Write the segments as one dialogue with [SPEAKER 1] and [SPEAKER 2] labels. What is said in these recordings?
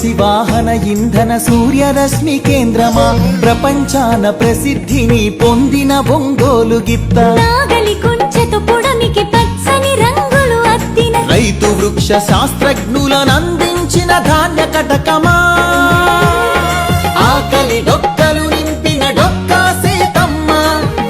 [SPEAKER 1] కోసి వాహన ఇంధన సూర్యరశ్మి కేంద్రమా ప్రపంచాన ప్రసిద్ధిని పొందిన ఒంగోలు గిత్త
[SPEAKER 2] నాగలి కొంచెతో పొడమికి పచ్చని రంగులు అద్దిన
[SPEAKER 1] రైతు వృక్ష శాస్త్రజ్ఞులనందించిన ధాన్య కటకమా ఆకలి డొక్కలు నింపిన డొక్కా సీతమ్మ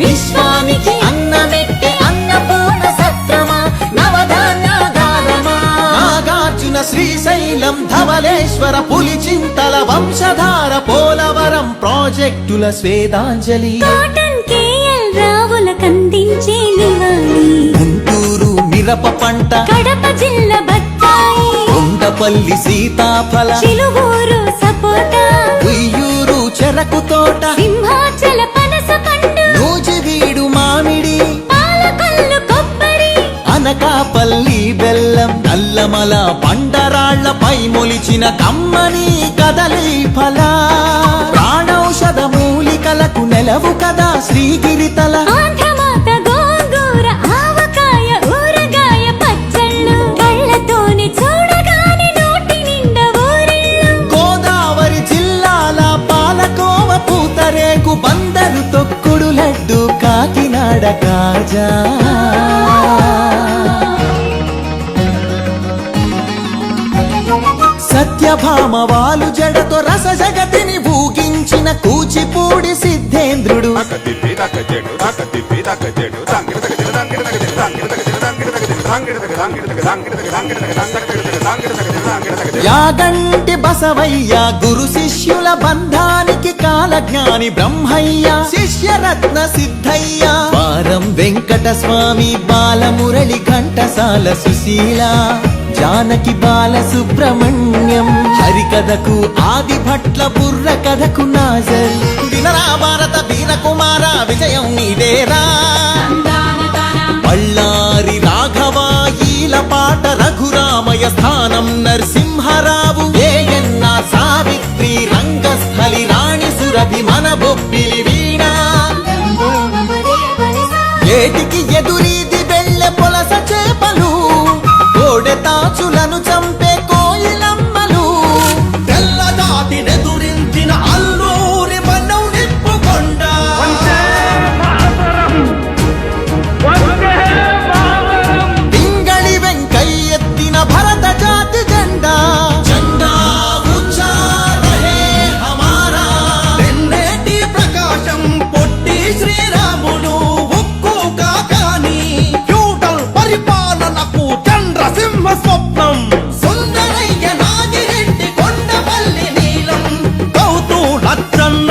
[SPEAKER 1] విశ్వానికి అన్నమెట్టే అన్నపూర్ణ సత్రమా నవధాన్యాగారమా నాగార్జున శ్రీశైలం ధవళేశ్వర పులిచింతల వంశధార పోలవరం ప్రాజెక్టుల స్వేదాంజలి
[SPEAKER 2] కాటన్ కేఎల్ రావుల కందించే నివాళి
[SPEAKER 1] గుంటూరు మిరప పంట
[SPEAKER 2] కడప జిల్లా బత్తాయి
[SPEAKER 1] కొండపల్లి సీతాఫల
[SPEAKER 2] చిలువూరు సపోటా
[SPEAKER 1] ఉయ్యూరు చెరకు తోట
[SPEAKER 2] సింహాచల పనస పండు
[SPEAKER 1] నూజివీడు మామిడి
[SPEAKER 2] పాలకొల్లు కొబ్బరి
[SPEAKER 1] అనకాపల్లి బెల్లం నల్లమల బండరాళ్లపై మొలిచిన కమ్మని కదలి ఫల ప్రాణౌషధ మూలికలకు నెలవు కదా శ్రీగిరితల
[SPEAKER 2] ఆంధ్రమాత గోంగూర ఆవకాయ ఊరగాయ పచ్చళ్ళు కళ్ళతోనే చూడగానే నోటి నిండా ఊరిళ్ళు
[SPEAKER 1] గోదావరి జిల్లాల పాలకోవ పూతరేకు బందరు తొక్కుడు లడ్డు కాకినాడ కాజా సత్యభామ వాలు జడతో రస జగతిని ఊగించిన కూచిపూడి సిద్ధేంద్రుడు యాగంటి బసవయ్య గురు శిష్యుల బంధానికి కాలజ్ఞాని బ్రహ్మయ్య శిష్యరత్న సిద్ధయ్య వారం వెంకట స్వామి బాలమురళి ఘంటసాల సుశీల జానకి బాల సుబ్రహ్మణ్యం హరికథకు ఆది భట్ల బుర్ర కథకు నాజర్ వినరా భారత వీర కుమార విజయం నీదేరా బళ్ళారి రాఘవాయీల పాట రఘురామయ స్థానం నరసింహరావు ఏయన్న సావిత్రి రంగస్థలి రాణి సురభి మన బొబ్బిలి వీణ ఏటికి ఎదురీది వెళ్ళె పొలస చేపలు కోడెతాచులను చంపే కోయిలమ్మలు తెల్లదాటి నెదురించిన అల్లూరి మనం నిప్పుకొండ పింగళి వెంకయ్యెత్తిన భరత జాతి జెండా జెండా ఊంచా రహే హమారా తెన్నేటి ప్రకాశం పొట్టి శ్రీరాములు ఉక్కు కాకాని ఫ్యూడల్ పరిపాలనకు చంద్రసింహ స్వప్నం సుందరయ్య నాగిరెడ్డి కొండపల్లి నీలం గౌతు లచ్చన్న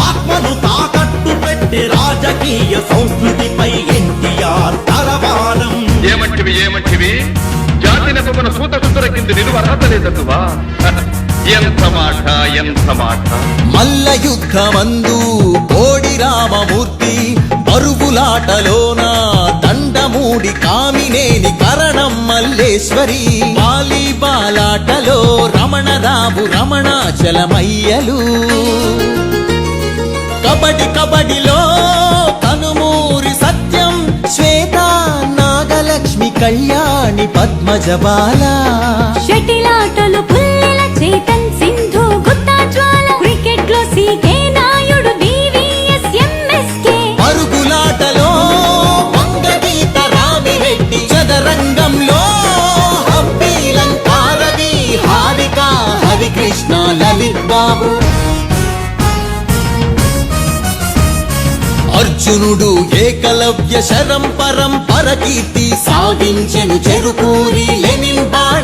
[SPEAKER 1] ఆత్మను తాకట్టు పెట్టి రాజకీయ సంస్కృతిపై ఎన్టీఆర్ తలవారం
[SPEAKER 3] ఏమంటివి జాతి నెపమున సూత సుతుర కింద నిలువ అర్హత లేదటువా ఎంత మాట
[SPEAKER 1] మల్ల యుద్ధమందు కోడి రామమూర్తి బరువులాటలోన దండమూడి కామినేని కరణం మల్లేశ్వరి వాలీబాలాటలో రమణరావు రమణాచలమయ్యలు కబడిలో కనుమూరి సత్యం శ్వేత నాగలక్ష్మి కళ్యాణి పద్మజబాల
[SPEAKER 2] షటిలాటలు పుల్లెల చేతన్ సింధు గుత్తా జ్వాల క్రికెట్ లో సీకే నాయుడు వివిఎస్ ఎంఎస్కే
[SPEAKER 1] పరుగులాటలో వంగగీత రామిరెడ్డి చదరంగంలో హంపీలంకారవి హారిక హరికృష్ణ లలిత్ బాబు అర్జునుడు ఏకలవ్య శరం పరంపర కీర్తి సాగించెను చెరుకూరి లెనిన్ బాట